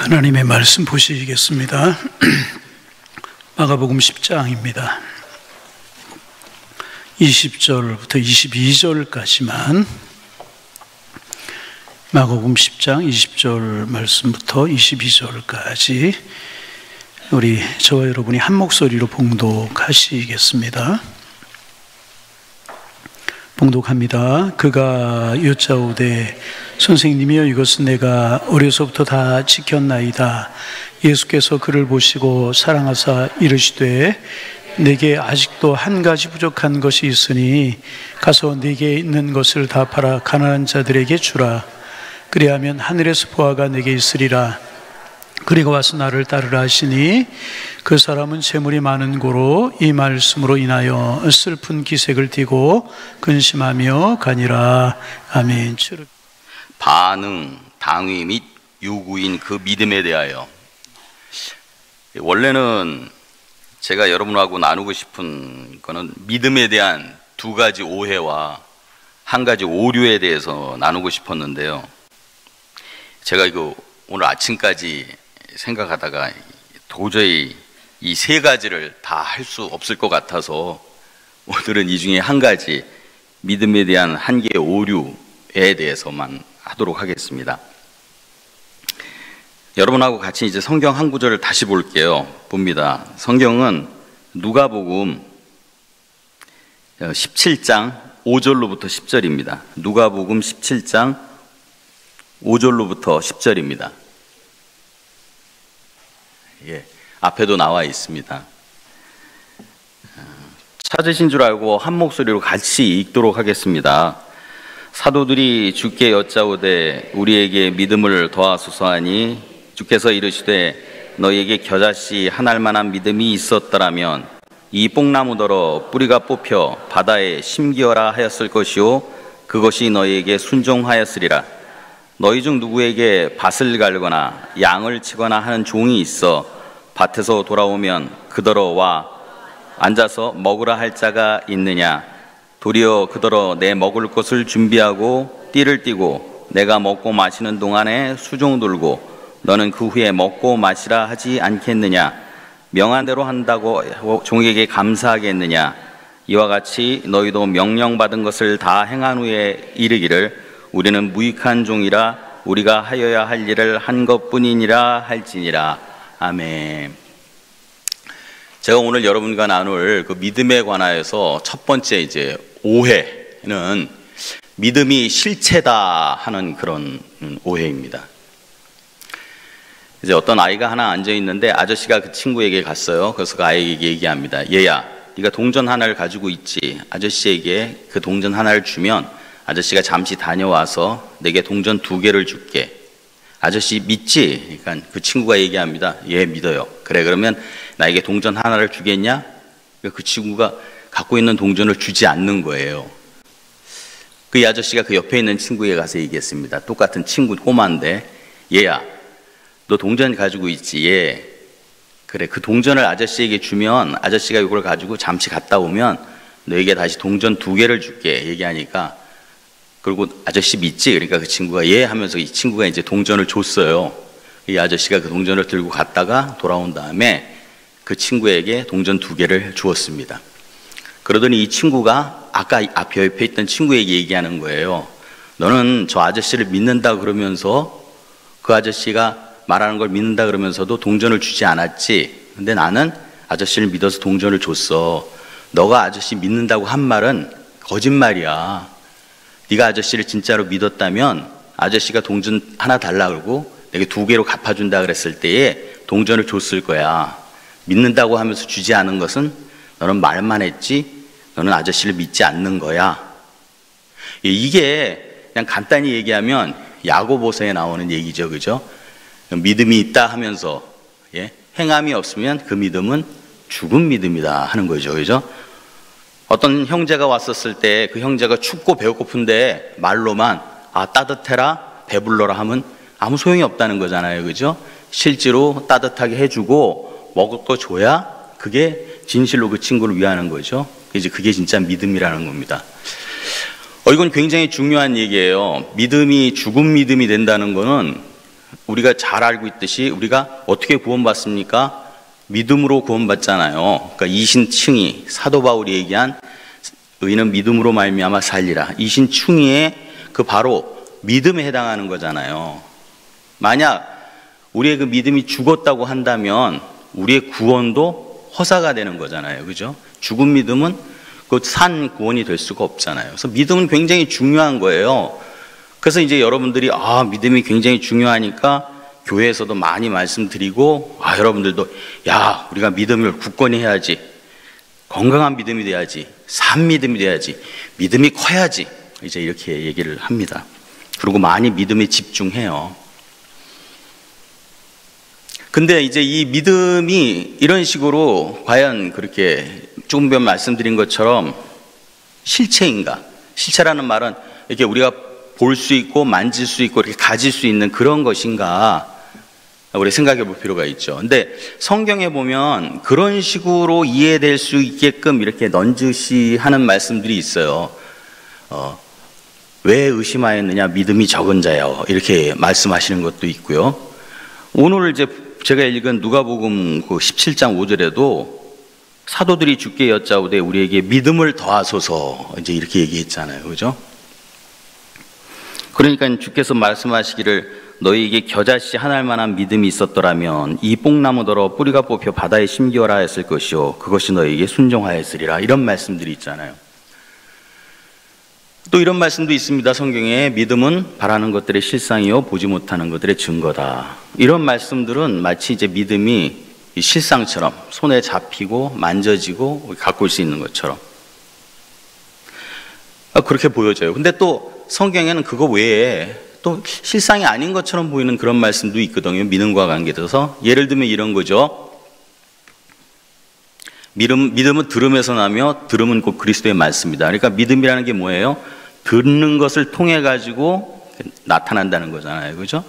하나님의 말씀 보시겠습니다. 마가복음 10장입니다. 20절부터 22절까지만 마가복음 10장 20절 말씀부터 22절까지 우리 저와 여러분이 한 목소리로 봉독하시겠습니다. 봉독합니다. 그가 여짜오되 선생님이여 이것은 내가 어려서부터 다 지켰나이다. 예수께서 그를 보시고 사랑하사 이르시되 내게 아직도 한 가지 부족한 것이 있으니 가서 네게 있는 것을 다 팔아 가난한 자들에게 주라. 그리하면 하늘에서 보화가 내게 있으리라. 그리고 와서 나를 따르라 하시니 그 사람은 재물이 많은 고로 이 말씀으로 인하여 슬픈 기색을 띠고 근심하며 가니라. 아멘. 반응, 당위 및 요구인 그 믿음에 대하여, 원래는 제가 여러분하고 나누고 싶은 거는 믿음에 대한 두 가지 오해와 한 가지 오류에 대해서 나누고 싶었는데요, 제가 이거 오늘 아침까지 생각하다가 도저히 이 세 가지를 다 할 수 없을 것 같아서 오늘은 이 중에 한 가지, 믿음에 대한 한 개의 오류에 대해서만 하도록 하겠습니다. 여러분하고 같이 이제 성경 한 구절을 다시 볼게요. 봅니다. 성경은 누가복음 17장 5절로부터 10절입니다. 누가복음 17장 5절로부터 10절입니다. 예, 앞에도 나와 있습니다. 찾으신 줄 알고 한 목소리로 같이 읽도록 하겠습니다. 사도들이 주께 여짜오되 우리에게 믿음을 더하소서 하니 주께서 이르시되 너희에게 겨자씨 한 알만한 믿음이 있었더라면 이 뽕나무더러 뿌리가 뽑혀 바다에 심기어라 하였을 것이요 그것이 너희에게 순종하였으리라. 너희 중 누구에게 밭을 갈거나 양을 치거나 하는 종이 있어 밭에서 돌아오면 그더러 와 앉아서 먹으라 할 자가 있느냐? 도리어 그더러 내 먹을 것을 준비하고 띠를 띠고 내가 먹고 마시는 동안에 수종 들고 너는 그 후에 먹고 마시라 하지 않겠느냐? 명한 대로 한다고 종에게 감사하겠느냐? 이와 같이 너희도 명령받은 것을 다 행한 후에 이르기를 우리는 무익한 종이라 우리가 하여야 할 일을 한 것뿐이니라 할지니라. 아멘. 제가 오늘 여러분과 나눌 그 믿음에 관하여서 첫 번째 이제 오해는 믿음이 실체다 하는 그런 오해입니다. 이제 어떤 아이가 하나 앉아 있는데 아저씨가 그 친구에게 갔어요. 그래서 그 아이에게 얘기합니다. 얘야, 네가 동전 하나를 가지고 있지. 아저씨에게 그 동전 하나를 주면 아저씨가 잠시 다녀와서 내게 동전 2개를 줄게. 아저씨 믿지? 그러니까 그 친구가 얘기합니다. 예, 믿어요. 그래, 그러면 나에게 동전 하나를 주겠냐? 그 친구가 갖고 있는 동전을 주지 않는 거예요. 그 아저씨가 그 옆에 있는 친구에게 가서 얘기했습니다. 똑같은 친구, 꼬마인데, 얘야, 너 동전 가지고 있지? 예. 그래, 그 동전을 아저씨에게 주면 아저씨가 이걸 가지고 잠시 갔다 오면 너에게 다시 동전 2개를 줄게. 얘기하니까, 그리고 아저씨 믿지? 그러니까 그 친구가 예 하면서 이 친구가 이제 동전을 줬어요. 이 아저씨가 그 동전을 들고 갔다가 돌아온 다음에 그 친구에게 동전 2개를 주었습니다. 그러더니 이 친구가 아까 앞에 옆에 있던 친구에게 얘기하는 거예요. 너는 저 아저씨를 믿는다 그러면서 그 아저씨가 말하는 걸 믿는다 그러면서도 동전을 주지 않았지. 근데 나는 아저씨를 믿어서 동전을 줬어. 너가 아저씨 믿는다고 한 말은 거짓말이야. 네가 아저씨를 진짜로 믿었다면 아저씨가 동전 하나 달라 그러고 내게 2개로 갚아준다 그랬을 때에 동전을 줬을 거야. 믿는다고 하면서 주지 않은 것은 너는 말만 했지 너는 아저씨를 믿지 않는 거야. 이게 그냥 간단히 얘기하면 야고보서에 나오는 얘기죠. 그죠? 믿음이 있다 하면서 행함이 없으면 그 믿음은 죽은 믿음이다 하는 거죠. 그죠? 어떤 형제가 왔었을 때 그 형제가 춥고 배고픈데 말로만 따뜻해라 배불러라 하면 아무 소용이 없다는 거잖아요. 그죠? 실제로 따뜻하게 해주고 먹을 거 줘야 그게 진실로 그 친구를 위하는 거죠. 이제 그게 진짜 믿음이라는 겁니다. 이건 굉장히 중요한 얘기예요. 믿음이 죽은 믿음이 된다는 거는 우리가 잘 알고 있듯이 우리가 어떻게 구원받습니까? 믿음으로 구원받잖아요. 그러니까 이신칭의, 사도 바울이 얘기한 의인은 믿음으로 말미암아 살리라. 이신충의의 그 바로 믿음에 해당하는 거잖아요. 만약 우리의 그 믿음이 죽었다고 한다면 우리의 구원도 허사가 되는 거잖아요. 그죠? 죽은 믿음은 그 산 구원이 될 수가 없잖아요. 그래서 믿음은 굉장히 중요한 거예요. 그래서 이제 여러분들이 믿음이 굉장히 중요하니까 교회에서도 많이 말씀드리고 여러분들도 우리가 믿음을 굳건히 해야지. 건강한 믿음이 돼야지. 산 믿음이 돼야지. 믿음이 커야지. 이제 이렇게 얘기를 합니다. 그리고 많이 믿음에 집중해요. 근데 이제 이 믿음이 이런 식으로 과연 그렇게 조금 전에 말씀드린 것처럼 실체인가? 실체라는 말은 이렇게 우리가 볼 수 있고 만질 수 있고 이렇게 가질 수 있는 그런 것인가? 우리 생각해 볼 필요가 있죠. 근데 성경에 보면 그런 식으로 이해될 수 있게끔 이렇게 넌지시 하는 말씀들이 있어요. 왜 의심하였느냐? 믿음이 적은 자여. 이렇게 말씀하시는 것도 있고요. 오늘 이제 제가 읽은 누가복음 그 17장 5절에도 사도들이 주께 여짜오되 우리에게 믿음을 더하소서 이제 이렇게 얘기했잖아요. 그죠? 그러니까 주께서 말씀하시기를 너희에게 겨자씨 한 알만한 믿음이 있었더라면 이 뽕나무더러 뿌리가 뽑혀 바다에 심기어라 했을 것이요 그것이 너희에게 순종하였으리라. 이런 말씀들이 있잖아요. 또 이런 말씀도 있습니다. 성경에 믿음은 바라는 것들의 실상이요 보지 못하는 것들의 증거다. 이런 말씀들은 마치 이제 믿음이 실상처럼 손에 잡히고 만져지고 갖고 올 수 있는 것처럼 그렇게 보여져요. 근데 또 성경에는 그거 외에 또 실상이 아닌 것처럼 보이는 그런 말씀도 있거든요. 믿음과 관계돼서 예를 들면 이런 거죠. 믿음은 들음에서 나며 들음은 곧 그리스도의 말씀이다. 그러니까 믿음이라는 게 뭐예요? 듣는 것을 통해 가지고 나타난다는 거잖아요. 그죠?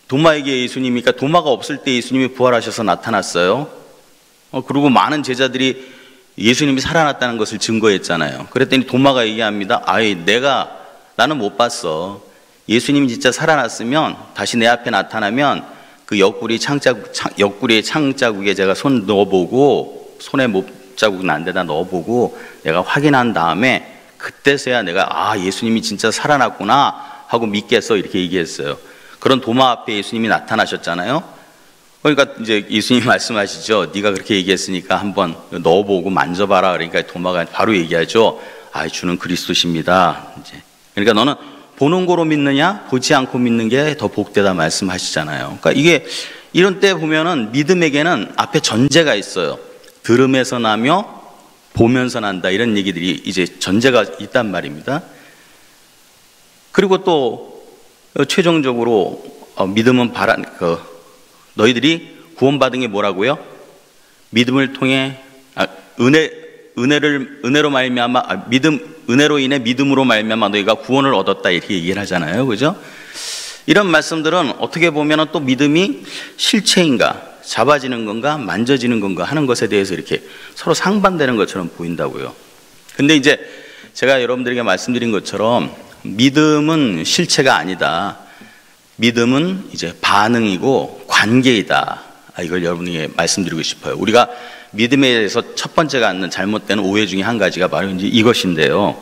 도마에게 예수님이, 그러니까 도마가 없을 때 예수님이 부활하셔서 나타났어요. 그리고 많은 제자들이 예수님이 살아났다는 것을 증거했잖아요. 그랬더니 도마가 얘기합니다. 나는 못 봤어. 예수님이 진짜 살아났으면 다시 내 앞에 나타나면 그 옆구리의 창자국에 제가 손 넣어보고 손에 못자국은 안 데다 넣어보고 내가 확인한 다음에 그때서야 내가 예수님이 진짜 살아났구나 하고 믿겠어 이렇게 얘기했어요. 그런 도마 앞에 예수님이 나타나셨잖아요. 그러니까 이제 예수님이 말씀하시죠. 네가 그렇게 얘기했으니까 한번 넣어보고 만져봐라. 그러니까 도마가 바로 얘기하죠. 주는 그리스도십니다. 이제 그러니까 너는 보는 거로 믿느냐 보지 않고 믿는 게 더 복되다 말씀하시잖아요. 그러니까 이게 이런 때 보면은 믿음에게는 앞에 전제가 있어요. 들음에서 나며 보면서 난다 이런 얘기들이 이제 전제가 있단 말입니다. 그리고 또 최종적으로 믿음은 너희들이 구원받은 게 뭐라고요? 믿음을 통해 은혜로 말미암아 은혜로 인해 믿음으로 말미암아 너희가 구원을 얻었다 이렇게 얘기를 하잖아요. 그죠? 이런 말씀들은 어떻게 보면 또 믿음이 실체인가 잡아지는 건가 만져지는 건가 하는 것에 대해서 이렇게 서로 상반되는 것처럼 보인다고요. 근데 이제 제가 여러분들에게 말씀드린 것처럼 믿음은 실체가 아니다. 믿음은 이제 반응이고 관계이다. 이걸 여러분에게 말씀드리고 싶어요. 우리가 믿음에 대해서 첫 번째 갖는 잘못된 오해 중에 한 가지가 바로 이제 이것인데요.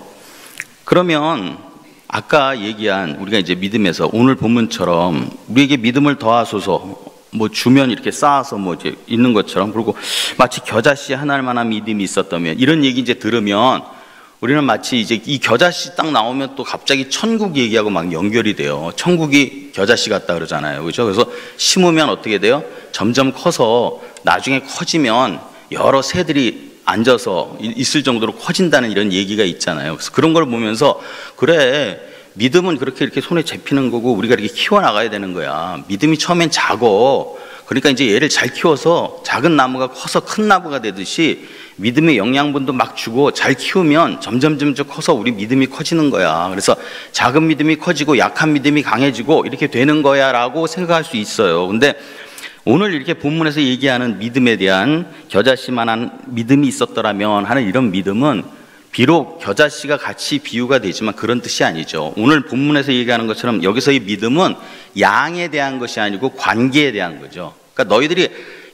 그러면 아까 얘기한 우리가 이제 믿음에서 오늘 본문처럼 우리에게 믿음을 더하소서 주면 이렇게 쌓아서 이제 있는 것처럼 그리고 마치 겨자씨 한 알만한 믿음이 있었다면 이런 얘기 이제 들으면 우리는 마치 이제 이 겨자씨 딱 나오면 또 갑자기 천국 얘기하고 막 연결이 돼요. 천국이 겨자씨 같다 그러잖아요. 그죠? 그래서 심으면 어떻게 돼요? 점점 커서 나중에 커지면 여러 새들이 앉아서 있을 정도로 커진다는 이런 얘기가 있잖아요. 그래서 그런 걸 보면서 그래 믿음은 그렇게 이렇게 손에 잡히는 거고 우리가 이렇게 키워나가야 되는 거야. 믿음이 처음엔 작어. 그러니까 이제 얘를 잘 키워서 작은 나무가 커서 큰 나무가 되듯이 믿음의 영양분도 막 주고 잘 키우면 점점 커서 우리 믿음이 커지는 거야. 그래서 작은 믿음이 커지고 약한 믿음이 강해지고 이렇게 되는 거야 라고 생각할 수 있어요. 근데 오늘 이렇게 본문에서 얘기하는 믿음에 대한 겨자씨만한 믿음이 있었더라면 하는 이런 믿음은 비록 겨자씨가 같이 비유가 되지만 그런 뜻이 아니죠. 오늘 본문에서 얘기하는 것처럼 여기서의 믿음은 양에 대한 것이 아니고 관계에 대한 거죠. 그러니까 너희들이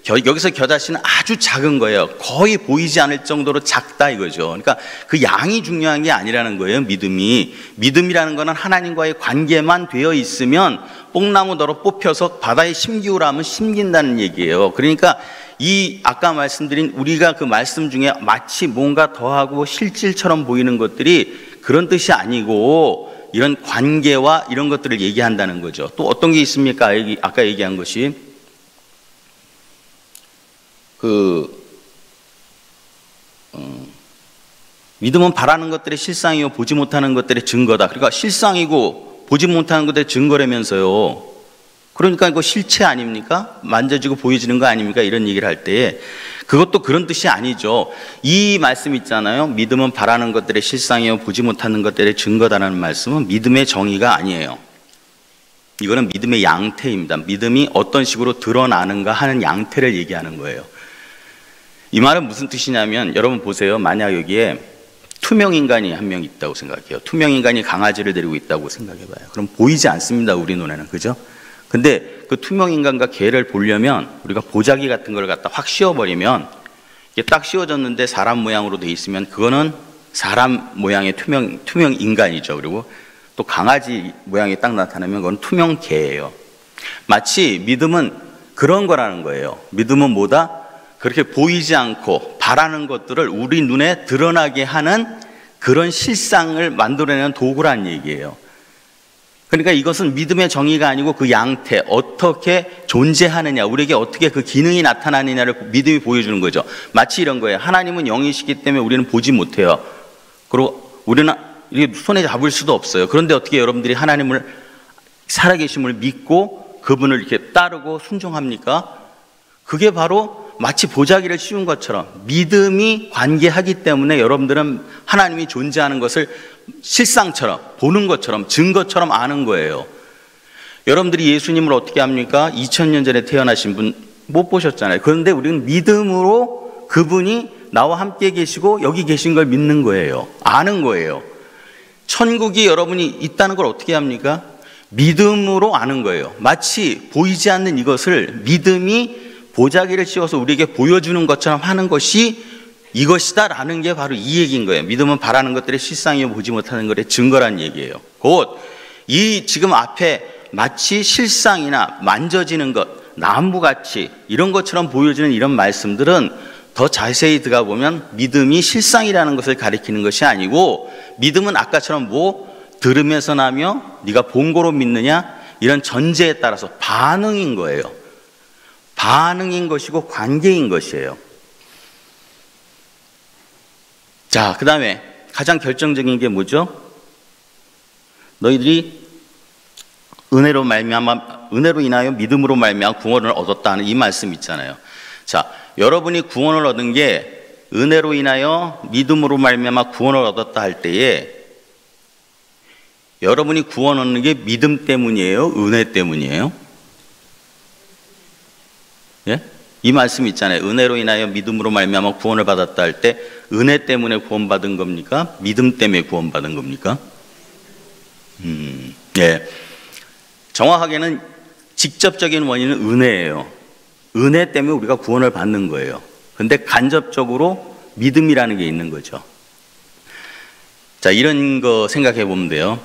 여기서 겨자씨는 아주 작은 거예요. 거의 보이지 않을 정도로 작다 이거죠. 그러니까 그 양이 중요한 게 아니라는 거예요. 믿음이라는 거는 하나님과의 관계만 되어 있으면 뽕나무 너로 뽑혀서 바다에 심기우라 하면 심긴다는 얘기예요. 그러니까 이 아까 말씀드린 우리가 그 말씀 중에 마치 뭔가 더하고 실질처럼 보이는 것들이 그런 뜻이 아니고 이런 관계와 이런 것들을 얘기한다는 거죠. 또 어떤 게 있습니까? 아까 얘기한 것이 믿음은 바라는 것들의 실상이요 보지 못하는 것들의 증거다. 그러니까 실상이고 보지 못하는 것들의 증거라면서요. 그러니까 이거 실체 아닙니까? 만져지고 보여지는 거 아닙니까? 이런 얘기를 할 때에 그것도 그런 뜻이 아니죠. 이 말씀 있잖아요. 믿음은 바라는 것들의 실상이요 보지 못하는 것들의 증거다라는 말씀은 믿음의 정의가 아니에요. 이거는 믿음의 양태입니다. 믿음이 어떤 식으로 드러나는가 하는 양태를 얘기하는 거예요. 이 말은 무슨 뜻이냐면 여러분 보세요. 만약 여기에 투명 인간이 한 명 있다고 생각해요. 투명 인간이 강아지를 데리고 있다고 생각해봐요. 그럼 보이지 않습니다. 우리 눈에는. 그죠? 근데 그 투명 인간과 개를 보려면 우리가 보자기 같은 걸 갖다 확 씌워버리면 이게 딱 씌워졌는데 사람 모양으로 돼 있으면 그거는 사람 모양의 투명 인간이죠. 그리고 또 강아지 모양이 딱 나타나면 그건 투명 개예요. 마치 믿음은 그런 거라는 거예요. 믿음은 뭐다? 그렇게 보이지 않고 바라는 것들을 우리 눈에 드러나게 하는 그런 실상을 만들어내는 도구란 얘기예요. 그러니까 이것은 믿음의 정의가 아니고 그 양태, 어떻게 존재하느냐, 우리에게 어떻게 그 기능이 나타나느냐를 믿음이 보여주는 거죠. 마치 이런 거예요. 하나님은 영이시기 때문에 우리는 보지 못해요. 그리고 우리는 손에 잡을 수도 없어요. 그런데 어떻게 여러분들이 하나님을 살아계심을 믿고 그분을 이렇게 따르고 순종합니까? 그게 바로 마치 보자기를 씌운 것처럼 믿음이 관계하기 때문에 여러분들은 하나님이 존재하는 것을 실상처럼 보는 것처럼 증거처럼 아는 거예요. 여러분들이 예수님을 어떻게 합니까? 2000년 전에 태어나신 분 못 보셨잖아요. 그런데 우리는 믿음으로 그분이 나와 함께 계시고 여기 계신 걸 믿는 거예요. 아는 거예요. 천국이 여러분이 있다는 걸 어떻게 합니까? 믿음으로 아는 거예요. 마치 보이지 않는 이것을 믿음이 보자기를 씌워서 우리에게 보여주는 것처럼 하는 것이 이것이다라는 게 바로 이 얘기인 거예요. 믿음은 바라는 것들의 실상이요 보지 못하는 것의 증거란 얘기예요. 곧 이 지금 앞에 마치 실상이나 만져지는 것, 나무같이 이런 것처럼 보여지는 이런 말씀들은 더 자세히 들어가 보면 믿음이 실상이라는 것을 가리키는 것이 아니고 믿음은 아까처럼 뭐 들으면서 나며 네가 본 거로 믿느냐 이런 전제에 따라서 반응인 거예요. 반응인 것이고 관계인 것이에요. 자, 그 다음에 가장 결정적인 게 뭐죠? 너희들이 은혜로 인하여 믿음으로 말미암아 구원을 얻었다 하는 이 말씀 있잖아요. 자, 여러분이 구원을 얻은 게 은혜로 인하여 믿음으로 말미암아 구원을 얻었다 할 때에 여러분이 구원 얻는 게 믿음 때문이에요? 은혜 때문이에요? 예? 이 말씀 있잖아요. 은혜로 인하여 믿음으로 말미암아 구원을 받았다 할 때 은혜 때문에 구원받은 겁니까? 믿음 때문에 구원받은 겁니까? 예. 정확하게는 직접적인 원인은 은혜예요. 은혜 때문에 우리가 구원을 받는 거예요. 근데 간접적으로 믿음이라는 게 있는 거죠. 자, 이런 거 생각해 보면 돼요.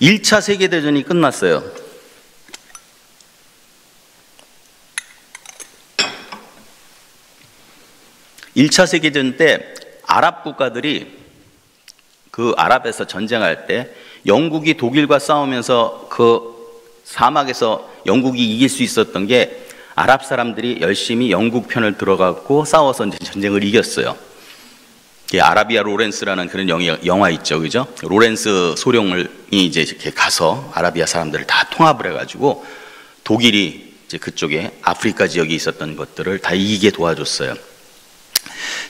1차 세계대전이 끝났어요. (1차) 세계대전 때 아랍 국가들이 그 아랍에서 전쟁할 때 영국이 독일과 싸우면서 그 사막에서 영국이 이길 수 있었던 게 아랍 사람들이 열심히 영국 편을 들어가고 싸워서 이제 전쟁을 이겼어요. 아라비아 로렌스라는 그런 영화 있죠, 그죠? 로렌스 소령이 이제 이렇게 가서 아라비아 사람들을 다 통합을 해가지고 독일이 이제 그쪽에 아프리카 지역에 있었던 것들을 다 이기게 도와줬어요.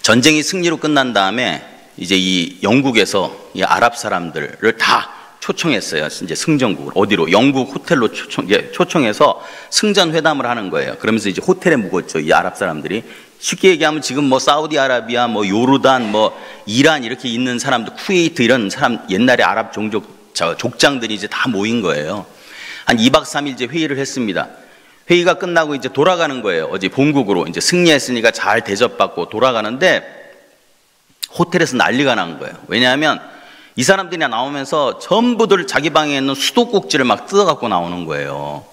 전쟁이 승리로 끝난 다음에 이제 이 영국에서 이 아랍 사람들을 다 초청했어요. 이제 승전국을 어디로? 영국 호텔로 초청해서 승전 회담을 하는 거예요. 그러면서 이제 호텔에 묵었죠. 이 아랍 사람들이 쉽게 얘기하면 지금 뭐 사우디아라비아, 뭐 요르단, 뭐 이란 이렇게 있는 사람들, 쿠웨이트 이런 사람, 옛날에 아랍 족장들이 이제 다 모인 거예요. 한 2박 3일 이제 회의를 했습니다. 회의가 끝나고 이제 돌아가는 거예요. 어제 본국으로 이제 승리했으니까 잘 대접받고 돌아가는데 호텔에서 난리가 난 거예요. 왜냐하면 이 사람들이 나오면서 전부들 자기 방에 있는 수도꼭지를 막 뜯어갖고 나오는 거예요.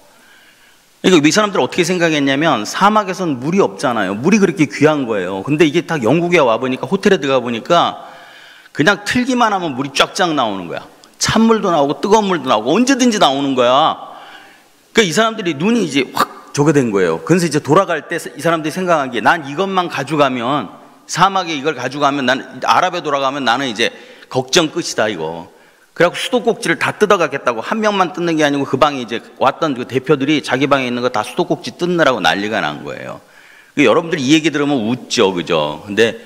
그러니까 이 사람들 어떻게 생각했냐면 사막에선 물이 없잖아요. 물이 그렇게 귀한 거예요. 근데 이게 딱 영국에 와보니까, 호텔에 들어가 보니까 그냥 틀기만 하면 물이 쫙쫙 나오는 거야. 찬물도 나오고 뜨거운 물도 나오고 언제든지 나오는 거야. 그러니까 이 사람들이 눈이 이제 확 저거 된 거예요. 그래서 이제 돌아갈 때 이 사람들이 생각한 게, 난 이것만 가져가면, 사막에 이걸 가져가면, 난 아랍에 돌아가면 나는 이제 걱정 끝이다 이거. 그래갖고 수도꼭지를 다 뜯어가겠다고, 한 명만 뜯는 게 아니고 그 방에 이제 왔던 그 대표들이 자기 방에 있는 거 다 수도꼭지 뜯느라고 난리가 난 거예요. 여러분들 이 얘기 들으면 웃죠, 그죠? 근데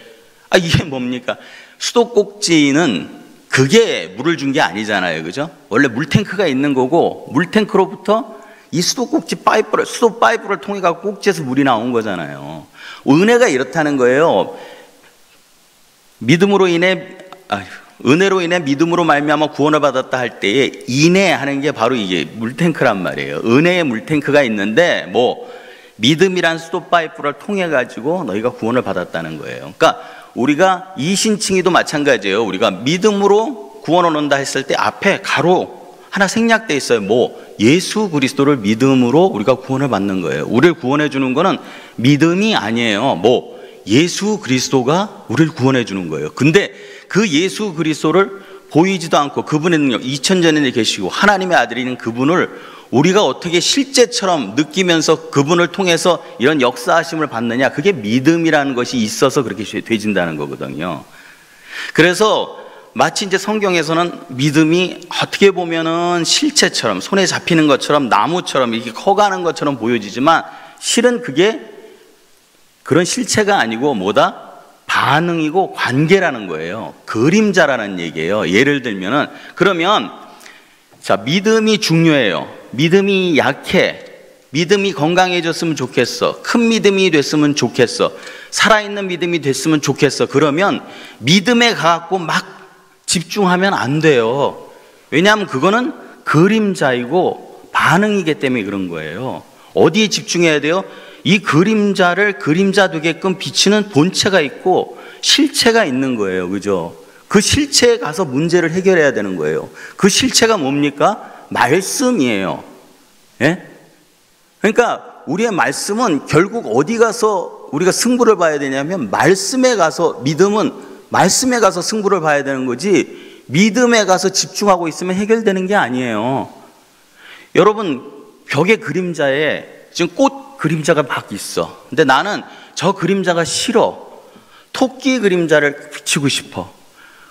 이게 뭡니까? 수도꼭지는 그게 물을 준 게 아니잖아요, 그죠? 원래 물탱크가 있는 거고, 물탱크로부터 이 수도 파이프를 통해 갖고 꼭지에서 물이 나온 거잖아요. 은혜가 이렇다는 거예요. 은혜로 인해 믿음으로 말미암아 구원을 받았다 할 때에 인해하는 게 바로 이게 물탱크란 말이에요. 은혜의 물탱크가 있는데 뭐 믿음이란 수도 파이프를 통해 가지고 너희가 구원을 받았다는 거예요. 그러니까 우리가 이신칭의도 마찬가지예요. 우리가 믿음으로 구원을 얻는다 했을 때 앞에 가로 하나 생략돼 있어요. 뭐 예수 그리스도를 믿음으로 우리가 구원을 받는 거예요. 우리를 구원해 주는 거는 믿음이 아니에요. 뭐 예수 그리스도가 우리를 구원해 주는 거예요. 근데 그 예수 그리스도를 보이지도 않고 그분의 능력, 2000년에 계시고 하나님의 아들인 그분을 우리가 어떻게 실제처럼 느끼면서 그분을 통해서 이런 역사하심을 받느냐, 그게 믿음이라는 것이 있어서 그렇게 되진다는 거거든요. 그래서 마치 이제 성경에서는 믿음이 어떻게 보면은 실체처럼, 손에 잡히는 것처럼, 나무처럼 이렇게 커가는 것처럼 보여지지만 실은 그게 그런 실체가 아니고 뭐다? 반응이고 관계라는 거예요. 그림자라는 얘기예요. 예를 들면은, 그러면 자, 믿음이 중요해요. 믿음이 약해. 믿음이 건강해졌으면 좋겠어. 큰 믿음이 됐으면 좋겠어. 살아있는 믿음이 됐으면 좋겠어. 그러면 믿음에 가갖고 막 집중하면 안 돼요. 왜냐하면 그거는 그림자이고 반응이기 때문에 그런 거예요. 어디에 집중해야 돼요? 이 그림자를 그림자 되게끔 비치는 본체가 있고 실체가 있는 거예요. 그죠? 그 실체에 가서 문제를 해결해야 되는 거예요. 그 실체가 뭡니까? 말씀이에요. 예? 그러니까 우리의 말씀은 결국 어디 가서 우리가 승부를 봐야 되냐면 말씀에 가서, 믿음은 말씀에 가서 승부를 봐야 되는 거지 믿음에 가서 집중하고 있으면 해결되는 게 아니에요. 여러분, 벽의 그림자에 지금 꽃 그림자가 막 있어. 근데 나는 저 그림자가 싫어. 토끼 그림자를 비치고 싶어.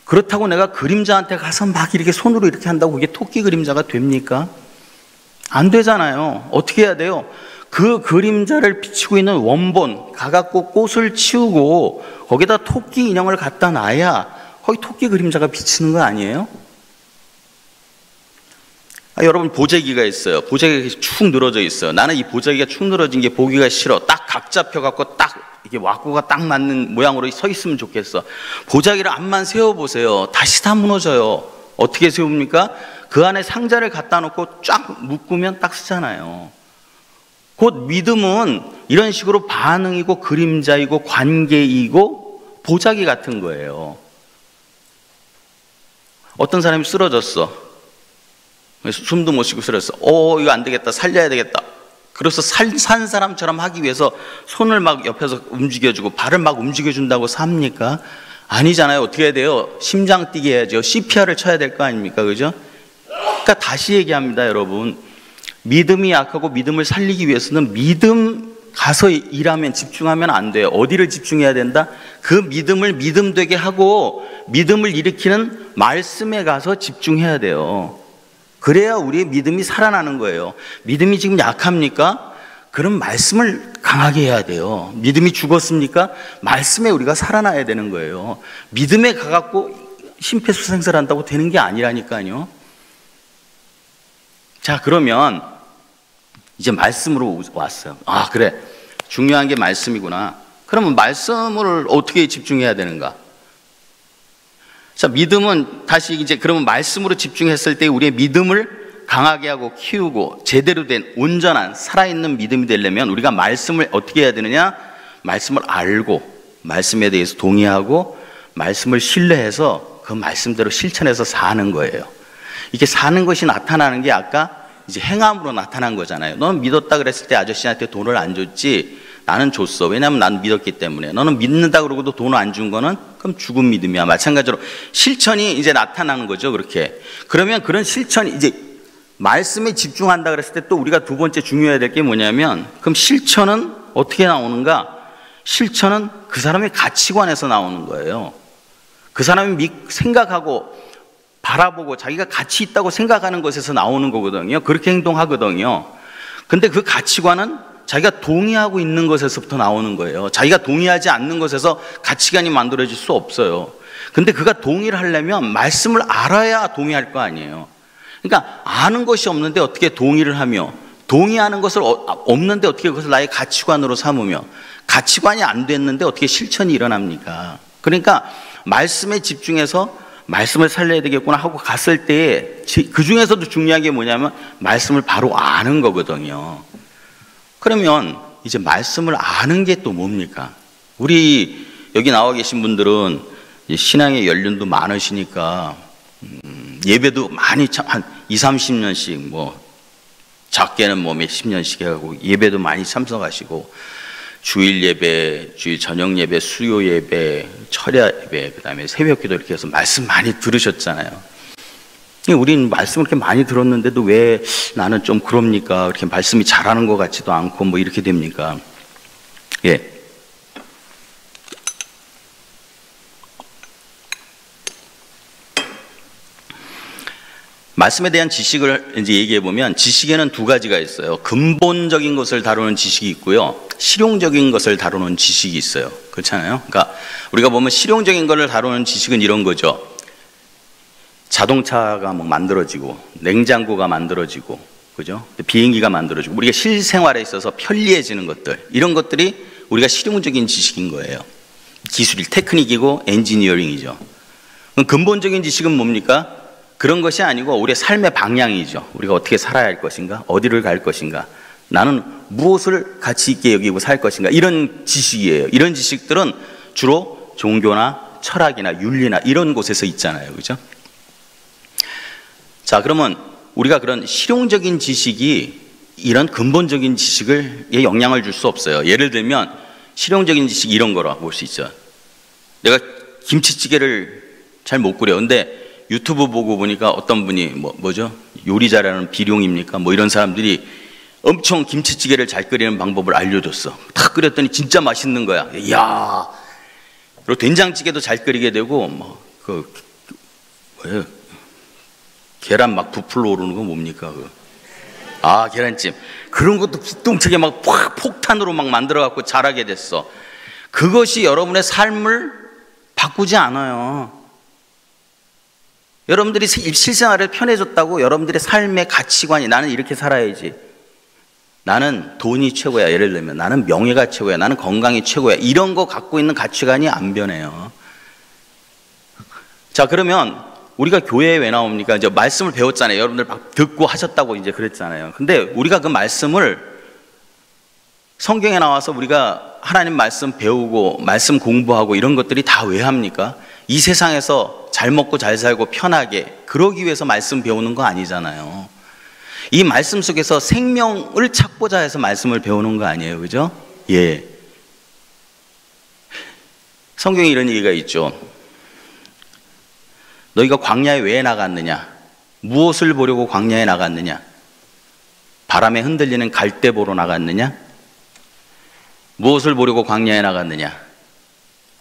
그렇다고 내가 그림자한테 가서 막 이렇게 손으로 이렇게 한다고 그게 토끼 그림자가 됩니까? 안 되잖아요. 어떻게 해야 돼요? 그 그림자를 비치고 있는 원본 가갖고 꽃을 치우고 거기다 토끼 인형을 갖다 놔야 거기 토끼 그림자가 비치는 거 아니에요? 여러분, 보재기가 있어요. 보재기가 축 늘어져 있어요. 나는 이 보재기가 축 늘어진 게 보기가 싫어. 딱 각 잡혀갖고 딱 이게 와꾸가 딱 맞는 모양으로 서 있으면 좋겠어. 보자기를 앞만 세워보세요. 다시 다 무너져요. 어떻게 세웁니까? 그 안에 상자를 갖다 놓고 쫙 묶으면 딱 쓰잖아요. 곧 믿음은 이런 식으로 반응이고 그림자이고 관계이고 보자기 같은 거예요. 어떤 사람이 쓰러졌어. 숨도 못 쉬고 쓰러졌어. 이거 안 되겠다. 살려야 되겠다. 그래서 산 사람처럼 하기 위해서 손을 막 옆에서 움직여주고 발을 막 움직여준다고 삽니까? 아니잖아요. 어떻게 해야 돼요? 심장 뛰게 해야죠. CPR을 쳐야 될 거 아닙니까? 그죠? 그러니까 다시 얘기합니다, 여러분. 믿음이 약하고 믿음을 살리기 위해서는 믿음 가서 일하면, 집중하면 안 돼요. 어디를 집중해야 된다? 그 믿음을 믿음 되게 하고 믿음을 일으키는 말씀에 가서 집중해야 돼요. 그래야 우리의 믿음이 살아나는 거예요. 믿음이 지금 약합니까? 그럼 말씀을 강하게 해야 돼요. 믿음이 죽었습니까? 말씀에 우리가 살아나야 되는 거예요. 믿음에 가갖고 심폐소생술한다고 되는 게 아니라니까요. 자, 그러면 이제 말씀으로 왔어요. 그래, 중요한 게 말씀이구나. 그러면 말씀을 어떻게 집중해야 되는가? 자, 믿음은 다시 이제 그러면 말씀으로 집중했을 때 우리의 믿음을 강하게 하고 키우고 제대로 된 온전한 살아있는 믿음이 되려면 우리가 말씀을 어떻게 해야 되느냐? 말씀을 알고 말씀에 대해서 동의하고 말씀을 신뢰해서 그 말씀대로 실천해서 사는 거예요. 이게 사는 것이 나타나는 게 아까 이제 행함으로 나타난 거잖아요. 너는 믿었다 그랬을 때 아저씨한테 돈을 안 줬지, 나는 줬어. 왜냐하면 나는 믿었기 때문에. 너는 믿는다 그러고도 돈을 안 준 거는 그럼 죽은 믿음이야. 마찬가지로 실천이 이제 나타나는 거죠. 그렇게. 그러면 그런 실천이 이제 말씀에 집중한다 그랬을 때 또 우리가 두 번째 중요해야 될 게 뭐냐면, 그럼 실천은 어떻게 나오는가? 실천은 그 사람의 가치관에서 나오는 거예요. 그 사람이 생각하고 바라보고 자기가 가치 있다고 생각하는 것에서 나오는 거거든요. 그렇게 행동하거든요. 근데 그 가치관은 자기가 동의하고 있는 것에서부터 나오는 거예요. 자기가 동의하지 않는 것에서 가치관이 만들어질 수 없어요. 근데 그가 동의를 하려면 말씀을 알아야 동의할 거 아니에요. 그러니까 아는 것이 없는데 어떻게 동의를 하며, 동의하는 것을 없는데 어떻게 그것을 나의 가치관으로 삼으며, 가치관이 안 됐는데 어떻게 실천이 일어납니까? 그러니까 말씀에 집중해서 말씀을 살려야 되겠구나 하고 갔을 때에 그 중에서도 중요한 게 뭐냐면 말씀을 바로 아는 거거든요. 그러면 이제 말씀을 아는 게 또 뭡니까? 우리 여기 나와 계신 분들은 신앙의 연륜도 많으시니까 예배도 많이 한 20-30년씩 뭐 작게는 뭐 몇십 년씩 해가고 예배도 많이 참석하시고 주일 예배, 주일 저녁 예배, 수요 예배, 철야 예배, 그 다음에 새벽기도 이렇게 해서 말씀 많이 들으셨잖아요. 우리는 말씀을 이렇게 많이 들었는데도 왜 나는 좀 그럽니까? 이렇게 말씀이 잘하는 것 같지도 않고 뭐 이렇게 됩니까? 예. 말씀에 대한 지식을 이제 얘기해 보면 지식에는 두 가지가 있어요. 근본적인 것을 다루는 지식이 있고요. 실용적인 것을 다루는 지식이 있어요. 그렇잖아요. 그러니까 우리가 보면 실용적인 것을 다루는 지식은 이런 거죠. 자동차가 뭐 만들어지고 냉장고가 만들어지고 그죠? 비행기가 만들어지고 우리가 실생활에 있어서 편리해지는 것들, 이런 것들이 우리가 실용적인 지식인 거예요. 기술이 테크닉이고 엔지니어링이죠. 그럼 근본적인 지식은 뭡니까? 그런 것이 아니고 우리의 삶의 방향이죠. 우리가 어떻게 살아야 할 것인가? 어디를 갈 것인가? 나는 무엇을 가치 있게 여기고 살 것인가? 이런 지식이에요. 이런 지식들은 주로 종교나 철학이나 윤리나 이런 곳에서 있잖아요. 그죠? 자, 그러면 우리가 그런 실용적인 지식이 이런 근본적인 지식에 영향을 줄 수 없어요. 예를 들면 실용적인 지식이 이런 거라고 볼 수 있죠. 내가 김치찌개를 잘 못 끓여. 근데 유튜브 보고 보니까 어떤 분이 뭐죠? 요리 잘하는 비룡입니까? 뭐 이런 사람들이 엄청 김치찌개를 잘 끓이는 방법을 알려줬어. 탁 끓였더니 진짜 맛있는 거야. 이야. 그리고 된장찌개도 잘 끓이게 되고 뭐예요? 계란 막 부풀러 오르는 거 뭡니까? 계란찜. 그런 것도 기똥차게 막 폭탄으로 막 만들어갖고 잘하게 됐어. 그것이 여러분의 삶을 바꾸지 않아요. 여러분들이 실생활을 편해졌다고 여러분들의 삶의 가치관이 나는 이렇게 살아야지, 나는 돈이 최고야, 예를 들면 나는 명예가 최고야, 나는 건강이 최고야, 이런 거 갖고 있는 가치관이 안 변해요. 자, 그러면 우리가 교회에 왜 나옵니까? 이제 말씀을 배웠잖아요. 여러분들 막 듣고 하셨다고 이제 그랬잖아요. 근데 우리가 그 말씀을 성경에 나와서 우리가 하나님 말씀 배우고 말씀 공부하고 이런 것들이 다 왜 합니까? 이 세상에서 잘 먹고 잘 살고 편하게 그러기 위해서 말씀 배우는 거 아니잖아요. 이 말씀 속에서 생명을 찾고자 해서 말씀을 배우는 거 아니에요. 그죠? 예. 성경에 이런 얘기가 있죠. 너희가 광야에 왜 나갔느냐? 무엇을 보려고 광야에 나갔느냐? 바람에 흔들리는 갈대 보러 나갔느냐? 무엇을 보려고 광야에 나갔느냐?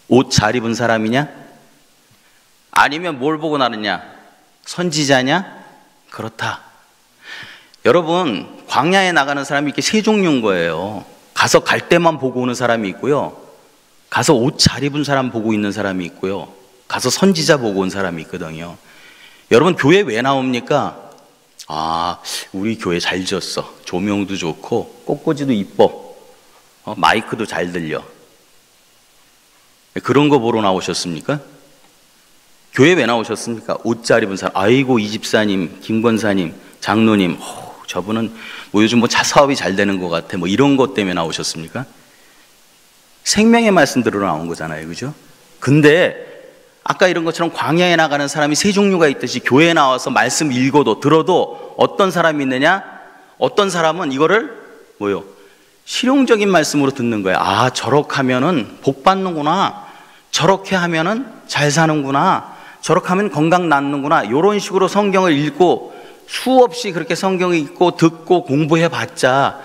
옷 잘 입은 사람이냐? 아니면 뭘 보고 나느냐? 선지자냐? 그렇다. 여러분, 광야에 나가는 사람이 이렇게 세 종류인 거예요. 가서 갈대만 보고 오는 사람이 있고요. 가서 옷 잘 입은 사람 보고 있는 사람이 있고요. 가서 선지자 보고 온 사람이 있거든요. 여러분, 교회 왜 나옵니까? 우리 교회 잘 지었어. 조명도 좋고 꽃꽂이도 이뻐. 마이크도 잘 들려. 그런 거 보러 나오셨습니까? 교회 왜 나오셨습니까? 옷 잘 입은 사람, 아이고 이 집사님, 김 권사님, 장로님, 저분은 뭐 요즘 뭐 사업이 잘 되는 것 같아, 뭐 이런 것 때문에 나오셨습니까? 생명의 말씀 들으러 나온 거잖아요, 그죠? 근데 아까 이런 것처럼 광야에 나가는 사람이 세 종류가 있듯이 교회에 나와서 말씀 읽어도 들어도 어떤 사람이 있느냐? 어떤 사람은 이거를 뭐요? 실용적인 말씀으로 듣는 거예요. 아, 저렇게 하면은 복 받는구나. 저렇게 하면은 잘 사는구나. 저렇게 하면 건강 낫는구나. 이런 식으로 성경을 읽고 수없이 그렇게 성경을 읽고 듣고 공부해 봤자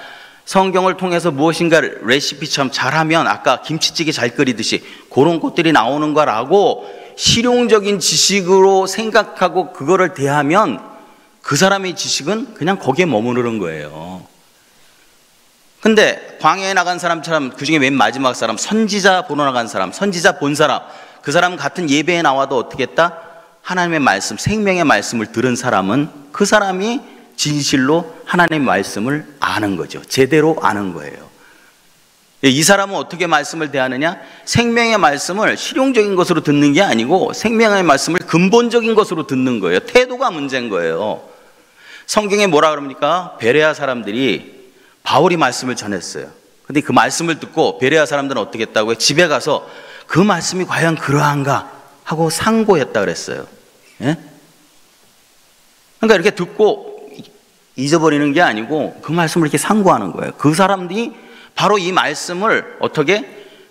성경을 통해서 무엇인가 레시피처럼 잘하면 아까 김치찌개 잘 끓이듯이 그런 것들이 나오는 거라고 실용적인 지식으로 생각하고 그거를 대하면 그 사람의 지식은 그냥 거기에 머무르는 거예요. 근데 광야에 나간 사람처럼 그중에 맨 마지막 사람, 선지자 보러 나간 사람, 선지자 본 사람, 그 사람 같은 예배에 나와도 어떻게 했다? 하나님의 말씀, 생명의 말씀을 들은 사람은 그 사람이 진실로 하나님의 말씀을 아는 거죠. 제대로 아는 거예요. 이 사람은 어떻게 말씀을 대하느냐? 생명의 말씀을 실용적인 것으로 듣는 게 아니고 생명의 말씀을 근본적인 것으로 듣는 거예요. 태도가 문제인 거예요. 성경에 뭐라 그럽니까? 베레아 사람들이 바울이 말씀을 전했어요. 근데 그 말씀을 듣고 베레아 사람들은 어떻게 했다고요? 집에 가서 그 말씀이 과연 그러한가 하고 상고했다 그랬어요. 예? 그러니까 이렇게 듣고 잊어버리는 게 아니고 그 말씀을 이렇게 상고하는 거예요. 그 사람들이 바로 이 말씀을 어떻게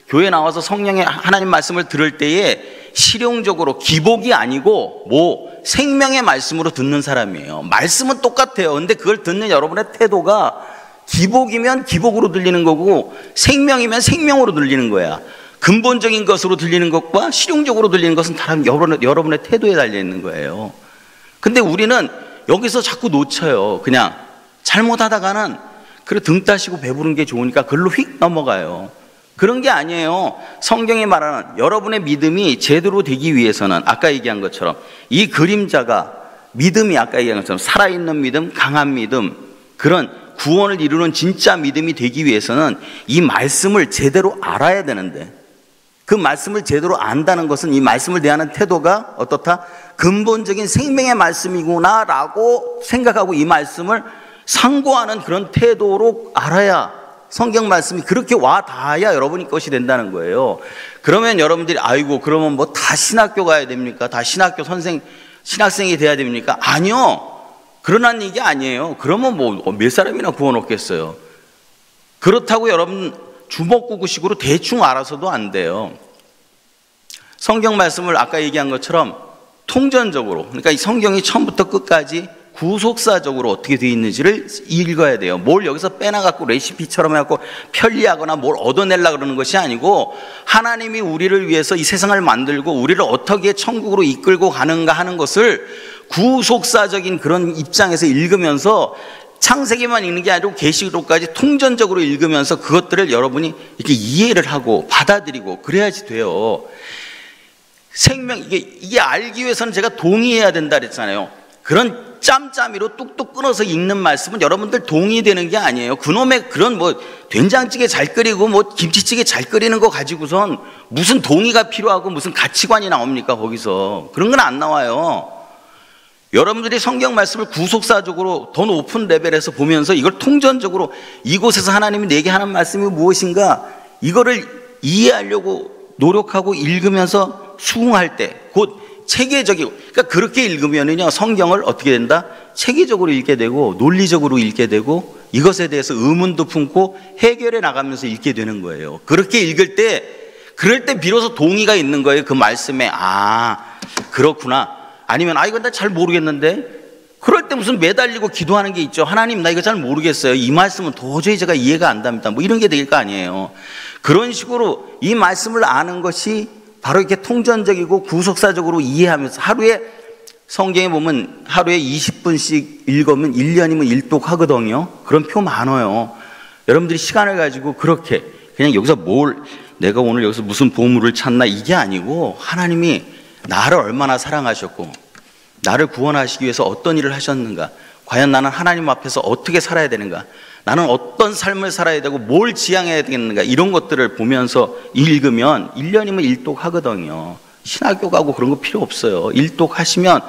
교회에 나와서 성령의 하나님 말씀을 들을 때에 실용적으로 기복이 아니고 뭐 생명의 말씀으로 듣는 사람이에요. 말씀은 똑같아요. 근데 그걸 듣는 여러분의 태도가 기복이면 기복으로 들리는 거고 생명이면 생명으로 들리는 거야. 근본적인 것으로 들리는 것과 실용적으로 들리는 것은 다른 여러분의 태도에 달려있는 거예요. 근데 우리는 여기서 자꾸 놓쳐요. 그냥 잘못하다가는 그래 등 따시고 배부른 게 좋으니까 그걸로 휙 넘어가요. 그런 게 아니에요. 성경이 말하는 여러분의 믿음이 제대로 되기 위해서는 아까 얘기한 것처럼 이 그림자가 믿음이 아까 얘기한 것처럼 살아있는 믿음, 강한 믿음, 그런 구원을 이루는 진짜 믿음이 되기 위해서는 이 말씀을 제대로 알아야 되는데 그 말씀을 제대로 안다는 것은 이 말씀을 대하는 태도가 어떻다? 근본적인 생명의 말씀이구나 라고 생각하고 이 말씀을 상고하는 그런 태도로 알아야 성경 말씀이 그렇게 와 닿아야 여러분이 것이 된다는 거예요. 그러면 여러분들이 아이고 그러면 뭐 다 신학교 가야 됩니까? 다 신학교 신학생이 돼야 됩니까? 아니요. 그러는 얘기 아니에요. 그러면 뭐 몇 사람이나 구원 얻겠어요. 그렇다고 여러분 주먹구구식으로 대충 알아서도 안 돼요. 성경 말씀을 아까 얘기한 것처럼 통전적으로, 그러니까 이 성경이 처음부터 끝까지 구속사적으로 어떻게 되어 있는지를 읽어야 돼요. 뭘 여기서 빼놔갖고 레시피처럼 해갖고 편리하거나 뭘 얻어내려고 그러는 것이 아니고 하나님이 우리를 위해서 이 세상을 만들고 우리를 어떻게 천국으로 이끌고 가는가 하는 것을 구속사적인 그런 입장에서 읽으면서 창세기만 읽는 게 아니고 계시록까지 통전적으로 읽으면서 그것들을 여러분이 이렇게 이해를 하고 받아들이고 그래야지 돼요. 이게 알기 위해서는 제가 동의해야 된다 그랬잖아요. 그런 짬짬이로 뚝뚝 끊어서 읽는 말씀은 여러분들 동의되는 게 아니에요. 그놈의 그런 뭐 된장찌개 잘 끓이고 뭐 김치찌개 잘 끓이는 거 가지고선 무슨 동의가 필요하고 무슨 가치관이 나옵니까 거기서. 그런 건 안 나와요. 여러분들이 성경 말씀을 구속사적으로 더 높은 레벨에서 보면서 이걸 통전적으로 이곳에서 하나님이 내게 하는 말씀이 무엇인가 이거를 이해하려고 노력하고 읽으면서 수긍할 때 곧 체계적이고, 그러니까 그렇게 읽으면은요 성경을 어떻게 된다? 체계적으로 읽게 되고 논리적으로 읽게 되고 이것에 대해서 의문도 품고 해결해 나가면서 읽게 되는 거예요. 그렇게 읽을 때 그럴 때 비로소 동의가 있는 거예요. 그 말씀에 아 그렇구나. 아니면 아 이건 나 잘 모르겠는데 그럴 때 무슨 매달리고 기도하는 게 있죠. 하나님 나 이거 잘 모르겠어요. 이 말씀은 도저히 제가 이해가 안 됩니다. 뭐 이런 게 될 거 아니에요. 그런 식으로 이 말씀을 아는 것이 바로 이렇게 통전적이고 구속사적으로 이해하면서 하루에 성경에 보면 하루에 20분씩 읽으면 1년이면 일독하거든요. 그런 표 많아요. 여러분들이 시간을 가지고 그렇게 그냥 여기서 내가 오늘 여기서 무슨 보물을 찾나 이게 아니고 하나님이 나를 얼마나 사랑하셨고 나를 구원하시기 위해서 어떤 일을 하셨는가 과연 나는 하나님 앞에서 어떻게 살아야 되는가? 나는 어떤 삶을 살아야 되고 뭘 지향해야 되는가? 이런 것들을 보면서 읽으면 1년이면 일독하거든요. 신학교 가고 그런 거 필요 없어요. 일독하시면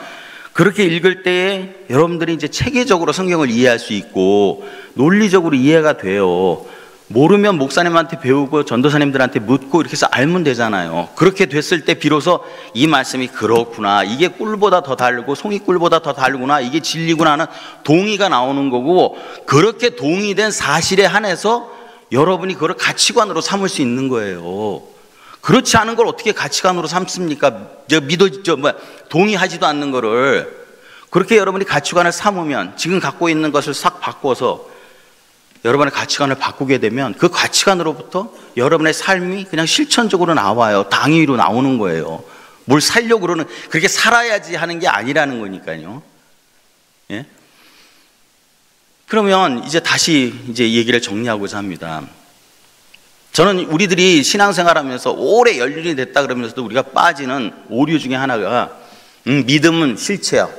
그렇게 읽을 때에 여러분들이 이제 체계적으로 성경을 이해할 수 있고 논리적으로 이해가 돼요. 모르면 목사님한테 배우고 전도사님들한테 묻고 이렇게 해서 알면 되잖아요. 그렇게 됐을 때 비로소 이 말씀이 그렇구나, 이게 꿀보다 더 달고 송이 꿀보다 더 달구나, 이게 진리구나 하는 동의가 나오는 거고, 그렇게 동의된 사실에 한해서 여러분이 그걸 가치관으로 삼을 수 있는 거예요. 그렇지 않은 걸 어떻게 가치관으로 삼습니까? 동의하지도 않는 거를. 그렇게 여러분이 가치관을 삼으면 지금 갖고 있는 것을 싹 바꿔서 여러분의 가치관을 바꾸게 되면 그 가치관으로부터 여러분의 삶이 그냥 실천적으로 나와요. 당위로 나오는 거예요. 뭘 살려고 그러는, 그렇게 살아야지 하는 게 아니라는 거니까요. 예? 그러면 이제 다시 얘기를 정리하고자 합니다. 저는 우리들이 신앙생활하면서 오래 연륜이 됐다 그러면서도 우리가 빠지는 오류 중에 하나가 믿음은 실체요.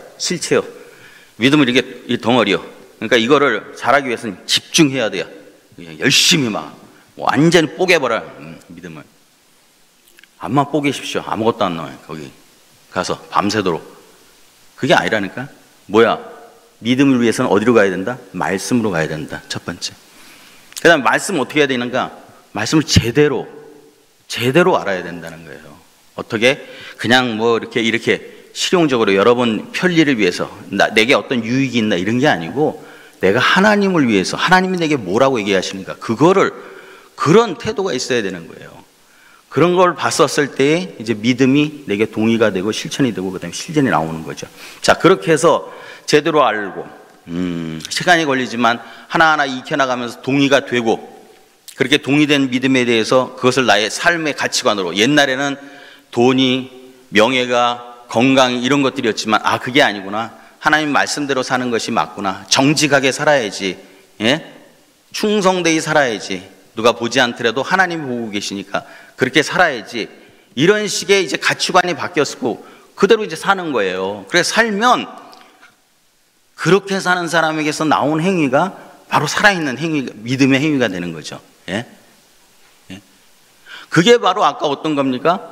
믿음은 이렇게 이 덩어리요. 그러니까 이거를 잘하기 위해서는 집중해야 돼요. 열심히 막 완전 뽀개버려. 믿음을 암만 뽀개십시오. 아무것도 안 나와요. 거기 가서 밤새도록. 그게 아니라니까. 뭐야? 믿음을 위해서는 어디로 가야 된다? 말씀으로 가야 된다. 첫 번째. 그 다음에 말씀 어떻게 해야 되는가? 말씀을 제대로 알아야 된다는 거예요. 어떻게? 그냥 뭐 이렇게 실용적으로 여러분 편리를 위해서 내게 어떤 유익이 있나 이런 게 아니고, 내가 하나님을 위해서, 하나님이 내게 뭐라고 얘기하시는가, 그런 태도가 있어야 되는 거예요. 그런 걸 봤었을 때 이제 믿음이 내게 동의가 되고 실천이 되고 그다음에 실전이 나오는 거죠. 자, 그렇게 해서 제대로 알고 시간이 걸리지만 하나하나 익혀나가면서 동의가 되고, 그렇게 동의된 믿음에 대해서 그것을 나의 삶의 가치관으로, 옛날에는 돈이, 명예가, 건강이 이런 것들이었지만 그게 아니구나, 하나님 말씀대로 사는 것이 맞구나, 정직하게 살아야지, 예? 충성되이 살아야지, 누가 보지 않더라도 하나님이 보고 계시니까 그렇게 살아야지, 이런 식의 이제 가치관이 바뀌었고 그대로 이제 사는 거예요. 그래서 살면 그렇게 사는 사람에게서 나온 행위가 바로 살아있는 행위, 믿음의 행위가 되는 거죠. 예? 예? 그게 바로 아까 어떤 겁니까?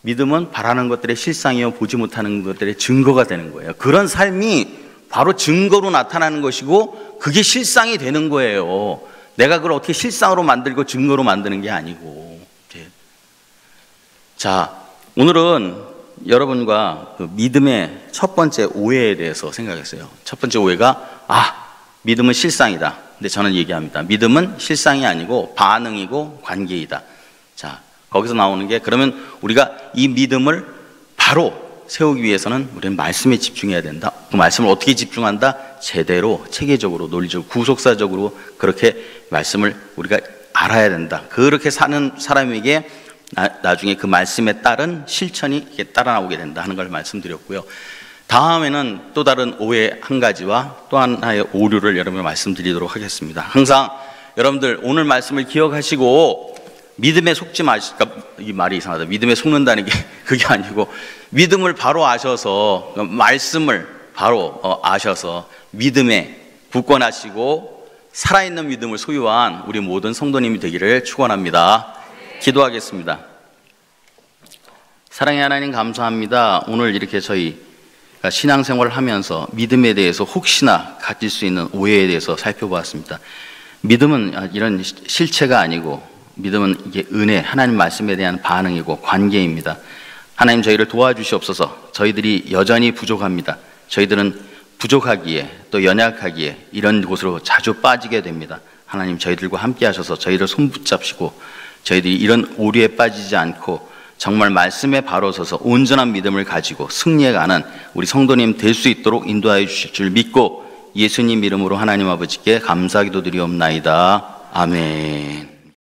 믿음은 바라는 것들의 실상이요 보지 못하는 것들의 증거가 되는 거예요. 그런 삶이 바로 증거로 나타나는 것이고 그게 실상이 되는 거예요. 내가 그걸 어떻게 실상으로 만들고 증거로 만드는 게 아니고. 자, 오늘은 여러분과 그 믿음의 첫 번째 오해에 대해서 생각했어요. 첫 번째 오해가 믿음은 실상이다. 근데 저는 얘기합니다. 믿음은 실상이 아니고 반응이고 관계이다. 자, 거기서 나오는 게, 그러면 우리가 이 믿음을 바로 세우기 위해서는 우리는 말씀에 집중해야 된다. 그 말씀을 어떻게 집중한다? 제대로, 체계적으로, 논리적으로, 구속사적으로 그렇게 말씀을 우리가 알아야 된다. 그렇게 사는 사람에게 나중에 그 말씀에 따른 실천이 이렇게 따라 나오게 된다 하는 걸 말씀드렸고요. 다음에는 또 다른 오해 한 가지와 또 하나의 오류를 여러분께 말씀드리도록 하겠습니다. 항상 여러분들 오늘 말씀을 기억하시고 믿음에 속지 마시까, 이 말이 이상하다. 믿음에 속는다는 게 그게 아니고, 믿음을 바로 아셔서, 말씀을 바로 아셔서 믿음에 굳건하시고 살아있는 믿음을 소유한 우리 모든 성도님이 되기를 축원합니다. 기도하겠습니다. 사랑의 하나님 감사합니다. 오늘 이렇게 저희가 신앙생활을 하면서 믿음에 대해서 혹시나 가질 수 있는 오해에 대해서 살펴보았습니다. 믿음은 이런 실체가 아니고, 믿음은 이게 은혜, 하나님 말씀에 대한 반응이고 관계입니다. 하나님, 저희를 도와주시옵소서. 저희들이 여전히 부족합니다. 저희들은 부족하기에 또 연약하기에 이런 곳으로 자주 빠지게 됩니다. 하나님, 저희들과 함께 하셔서 저희를 손붙잡시고 저희들이 이런 오류에 빠지지 않고 정말 말씀에 바로 서서 온전한 믿음을 가지고 승리해가는 우리 성도님 될 수 있도록 인도하여 주실 줄 믿고 예수님 이름으로 하나님 아버지께 감사기도 드리옵나이다. 아멘.